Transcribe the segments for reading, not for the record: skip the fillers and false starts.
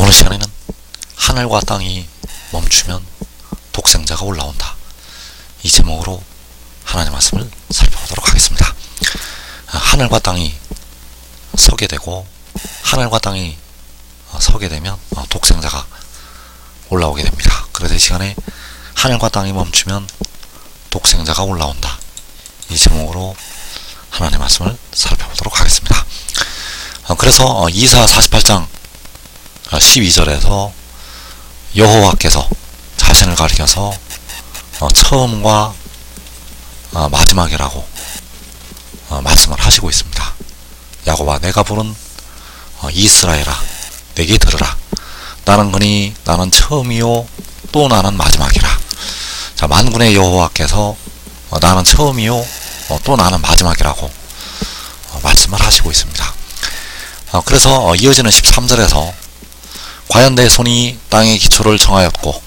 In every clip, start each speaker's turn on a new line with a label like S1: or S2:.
S1: 오늘 시간에는 하늘과 땅이 멈추면 독생자가 올라온다, 이 제목으로 하나님의 말씀을 살펴보도록 하겠습니다. 하늘과 땅이 서게 되고, 하늘과 땅이 서게 되면 독생자가 올라오게 됩니다. 그래서 이 시간에 하늘과 땅이 멈추면 독생자가 올라온다, 이 제목으로 하나님의 말씀을 살펴보도록 하겠습니다. 그래서 이사 48장 12절에서 여호와께서 자신을 가리켜서 처음과 마지막이라고 말씀을 하시고 있습니다. 야곱아, 내가 부른 이스라엘아, 내게 들으라. 나는 그니 나는 처음이요 또 나는 마지막이라. 자, 만군의 여호와께서 나는 처음이요 또 나는 마지막이라고 말씀을 하시고 있습니다. 그래서 이어지는 13절에서 과연 내 손이 땅의 기초를 정하였고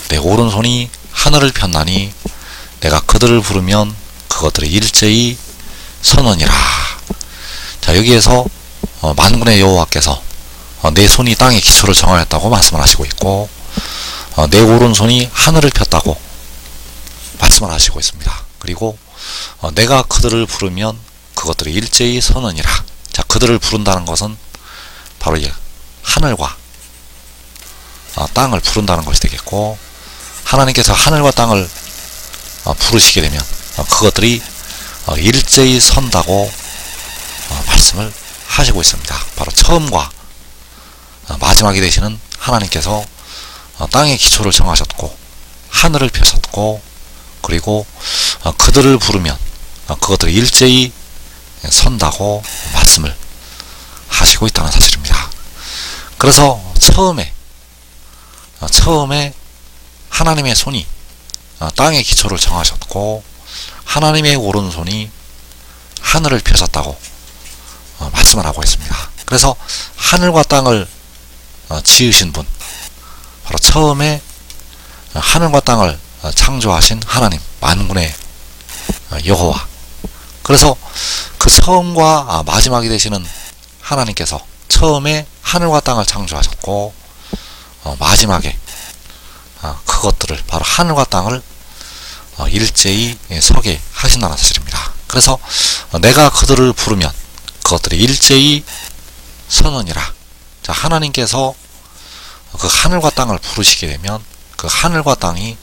S1: 내 오른손이 하늘을 폈나니 내가 그들을 부르면 그것들이 일제히 서느니라. 자, 여기에서 만군의 여호와께서 내 손이 땅의 기초를 정하였다고 말씀을 하시고 있고, 내 오른손이 하늘을 폈다고 말씀을 하시고 있습니다. 그리고 내가 그들을 부르면 그것들이 일제히 서느니라. 자, 그들을 부른다는 것은 바로 하늘과 땅을 부른다는 것이 되겠고, 하나님께서 하늘과 땅을 부르시게 되면 그것들이 일제히 선다고 말씀을 하시고 있습니다. 바로 처음과 마지막이 되시는 하나님께서 땅의 기초를 정하셨고 하늘을 펴셨고, 그리고 그들을 부르면 그것들이 일제히 선다고 말씀을 하시고 있다는 사실입니다. 그래서 처음에 하나님의 손이 땅의 기초를 정하셨고 하나님의 오른손이 하늘을 펴셨다고 말씀을 하고 있습니다. 그래서 하늘과 땅을 지으신 분, 바로 처음에 하늘과 땅을 창조하신 하나님, 만군의 여호와. 그래서 그 처음과 마지막이 되시는 하나님께서 처음에 하늘과 땅을 창조하셨고 마지막에 그것들을, 바로 하늘과 땅을 일제히 서게 하신다는 사실입니다. 그래서 내가 그들을 부르면 그것들이 일제히 서느니라. 자, 하나님께서 그 하늘과 땅을 부르시게 되면 그 하늘과 땅이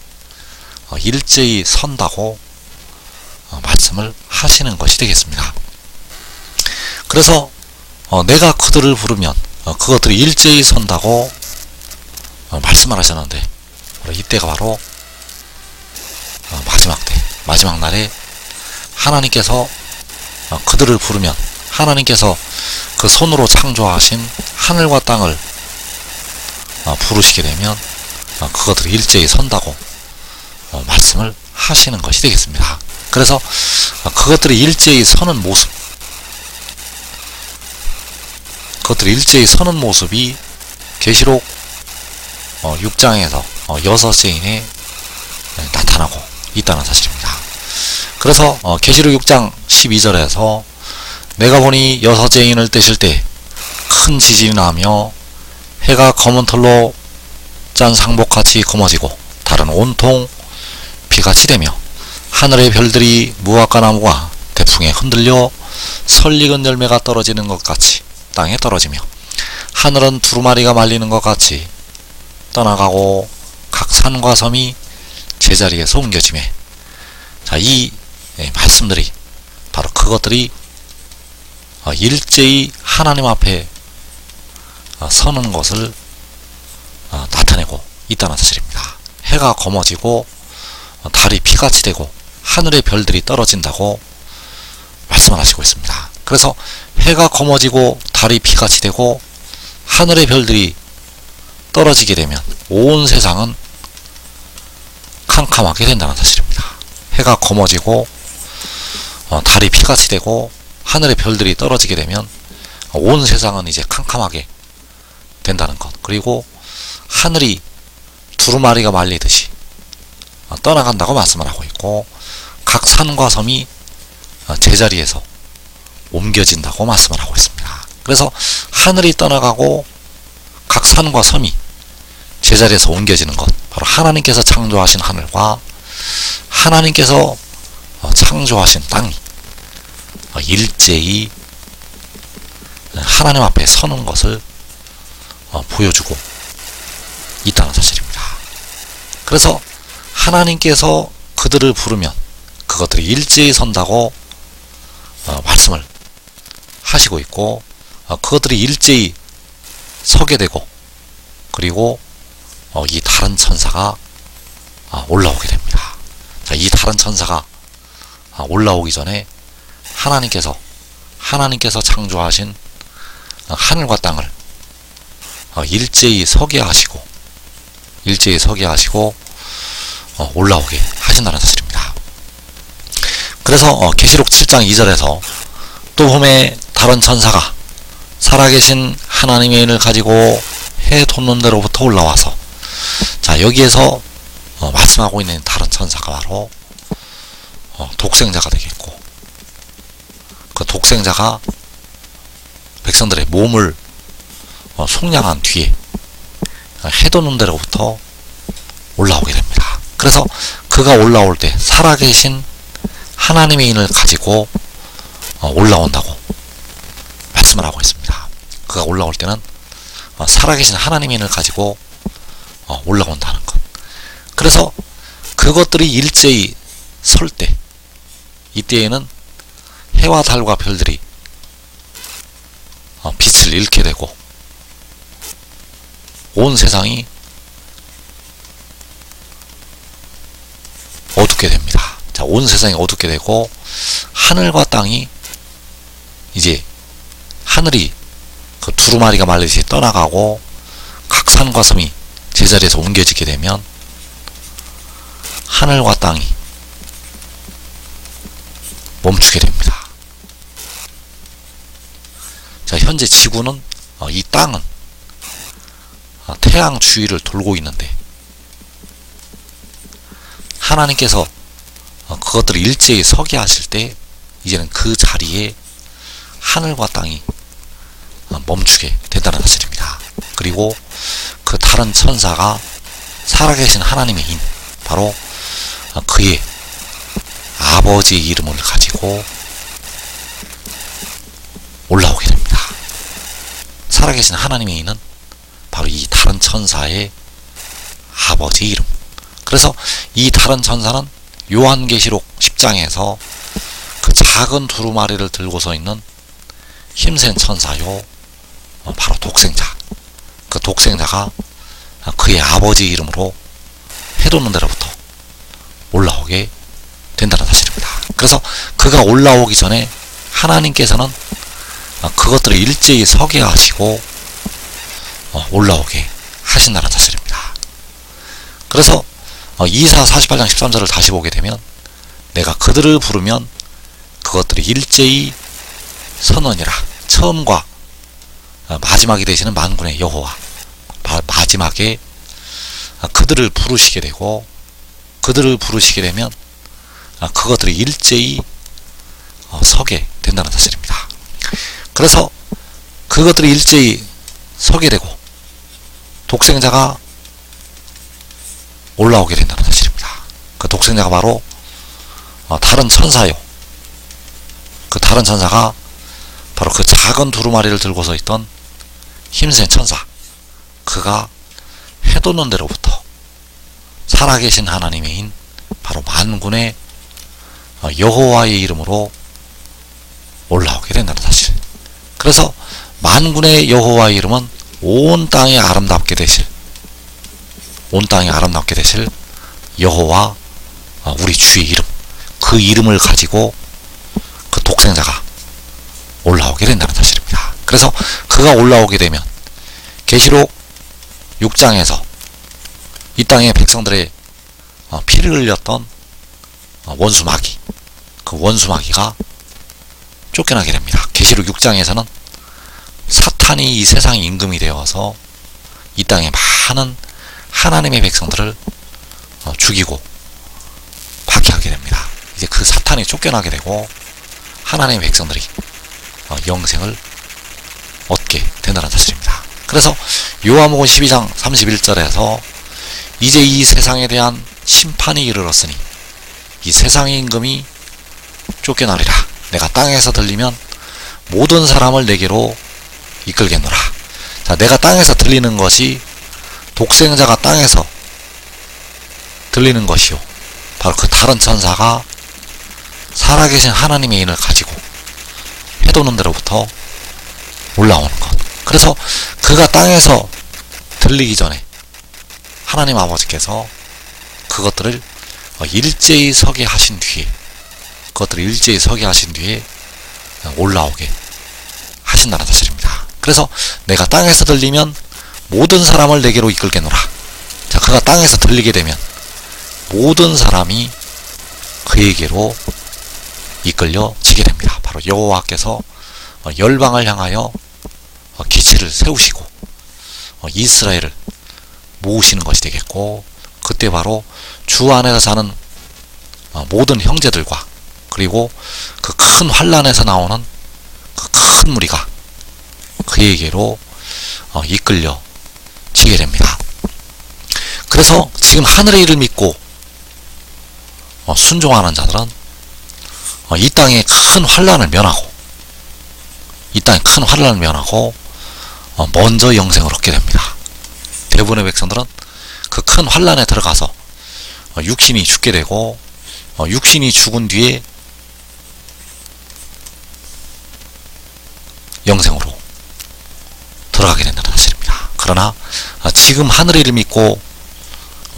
S1: 일제히 선다고 말씀을 하시는 것이 되겠습니다. 그래서 내가 그들을 부르면 그것들이 일제히 선다고 말씀을 하셨는데, 이때가 바로 마지막 때, 마지막 날에 하나님께서 그들을 부르면 하나님께서 그 손으로 창조하신 하늘과 땅을 부르시게 되면 그것들이 일제히 선다고 말씀을 하시는 것이 되겠습니다. 그래서 그것들이 일제히 서는 모습, 그것들이 일제히 서는 모습이 계시록 6장에서 6세인에 나타나고 있다는 사실입니다. 그래서 계시록 6장 12절에서 내가 보니 6제인을 떼실 때 큰 지진이 나며 해가 검은 털로 짠 상복같이 검어지고 달은 온통 피같이 되며 하늘의 별들이 무화과 나무가 대풍에 흔들려 설익은 열매가 떨어지는 것 같이 땅에 떨어지며 하늘은 두루마리가 말리는 것 같이 떠나가고 각 산과 섬이 제자리에서 옮겨지매. 자, 이 말씀들이 바로 그것들이 일제히 하나님 앞에 서는 것을 나타내고 있다는 사실입니다. 해가 검어지고 달이 피같이 되고 하늘의 별들이 떨어진다고 말씀을 하시고 있습니다. 그래서 해가 검어지고 달이 피같이 되고 하늘의 별들이 떨어지게 되면 온 세상은 캄캄하게 된다는 사실입니다. 해가 검어지고 달이 피같이 되고 하늘의 별들이 떨어지게 되면 온 세상은 이제 캄캄하게 된다는 것, 그리고 하늘이 두루마리가 말리듯이 떠나간다고 말씀을 하고 있고 각 산과 섬이 제자리에서 옮겨진다고 말씀을 하고 있습니다. 그래서 하늘이 떠나가고 각 산과 섬이 제자리에서 옮겨지는 것, 바로 하나님께서 창조하신 하늘과 하나님께서 창조하신 땅이 일제히 하나님 앞에 서는 것을 보여주고 있다는 사실입니다. 그래서 하나님께서 그들을 부르면 그것들이 일제히 선다고 말씀을 하시고 있고, 그것들이 일제히 서게 되고, 그리고 이 다른 천사가 올라오게 됩니다. 자, 이 다른 천사가 올라오기 전에 하나님께서 창조하신 하늘과 땅을 일제히 서게 하시고 올라오게 하신다는 사실입니다. 그래서 계시록 7장 2절에서 또 봄에 다른 천사가 살아계신 하나님의 인을 가지고 해 돋는 데로부터 올라와서, 자, 여기에서 말씀하고 있는 다른 천사가 바로 독생자가 되겠고, 그 독생자가 백성들의 몸을 속량한 뒤에 해 돋는 데로부터 올라오게 됩니다. 그래서 그가 올라올 때 살아계신 하나님의 인을 가지고 올라온다고 말씀을 하고 있습니다. 그가 올라올 때는 살아계신 하나님의 인을 가지고 올라온다는 것. 그래서 그것들이 일제히 설 때, 이때에는 해와 달과 별들이 빛을 잃게 되고 온 세상이 어둡게 됩니다. 자, 온 세상이 어둡게 되고 하늘과 땅이 이제 하늘이 그 두루마리가 말리듯이 떠나가고 각 산과 섬이 제자리에서 옮겨지게 되면 하늘과 땅이 멈추게 됩니다. 자, 현재 지구는 이 땅은 태양 주위를 돌고 있는데, 하나님께서 그것들을 일제히 서게 하실 때 이제는 그 자리에 하늘과 땅이 멈추게 된다는 사실입니다. 그리고 그 다른 천사가 살아계신 하나님의 인, 바로 그의 아버지의 이름을 가지고 올라오게 됩니다. 살아계신 하나님의 인은 바로 이 다른 천사의 아버지의 이름. 그래서 이 다른 천사는 요한계시록 10장에서 그 작은 두루마리를 들고서 있는 힘센 천사요, 바로 독생자. 그 독생자가 그의 아버지의 이름으로 해돋는 데로부터 올라오게 된다는 사실입니다. 그래서 그가 올라오기 전에 하나님께서는 그것들을 일제히 서게 하시고 올라오게 하신다는 사실입니다. 그래서 이사 48장 13절을 다시 보게 되면, 내가 그들을 부르면 그것들이 일제히 선언이라. 처음과 마지막이 되시는 만군의 여호와, 마지막에 그들을 부르시게 되고, 그들을 부르시게 되면 그것들이 일제히 서게 된다는 사실입니다. 그래서 그것들이 일제히 서게 되고 독생자가 올라오게 된다는 사실입니다. 그 독생자가 바로 다른 천사요. 그 다른 천사가 바로 그 작은 두루마리를 들고서 있던 힘센 천사, 그가 해돋는 데로부터 살아계신 하나님의 인, 바로 만군의 여호와의 이름으로 올라오게 된다는 사실. 그래서 만군의 여호와의 이름은 온 땅에 아름답게 되실, 온 땅에 아름답게 되실 여호와, 우리 주의 이름, 그 이름을 가지고 그 독생자가 올라오게 된다는 사실입니다. 그래서 그가 올라오게 되면 계시록 6장에서 이 땅의 백성들의 피를 흘렸던 원수 마귀, 그 원수 마귀가 쫓겨나게 됩니다. 계시록 6장에서는 사탄이 이 세상의 임금이 되어서 이 땅에 많은 하나님의 백성들을 죽이고 박해하게 됩니다. 이제 그 사탄이 쫓겨나게 되고 하나님의 백성들이 영생을 얻게 된다는 사실입니다. 그래서 요한복음 12장 31절에서 이제 이 세상에 대한 심판이 이르렀으니 이 세상의 임금이 쫓겨나리라. 내가 땅에서 들리면 모든 사람을 내게로 이끌겠노라. 자, 내가 땅에서 들리는 것이 독생자가 땅에서 들리는 것이요, 바로 그 다른 천사가 살아계신 하나님의 인을 가지고 해도는 데로부터 올라오는 것. 그래서 그가 땅에서 들리기 전에 하나님 아버지께서 그것들을 일제히 서게 하신 뒤에, 올라오게 하신다는 사실입니다. 그래서 내가 땅에서 들리면 모든 사람을 내게로 이끌겠노라. 자, 그가 땅에서 들리게 되면 모든 사람이 그에게로 이끌려지게 됩니다. 바로 여호와께서 열방을 향하여 기치를 세우시고 이스라엘을 모으시는 것이 되겠고, 그때 바로 주 안에서 사는 모든 형제들과, 그리고 그 큰 환란에서 나오는 그 큰 무리가 그에게로 이끌려지게 됩니다. 그래서 지금 하늘의 일을 믿고 순종하는 자들은 이 땅의 큰 환란을 면하고, 먼저 영생을 얻게 됩니다. 대부분의 백성들은 그 큰 환란에 들어가서 육신이 죽게 되고, 육신이 죽은 뒤에 영생으로 들어가게 된다는 사실입니다. 그러나 지금 하늘의 일을 믿고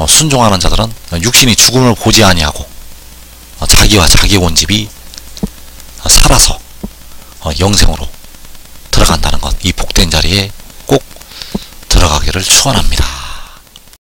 S1: 순종하는 자들은 육신이 죽음을 보지 아니하고 자기와 자기 온 집이 살아서 영생으로 들어간다는 것, 이 복된 자리에 꼭 들어가기를 축원합니다.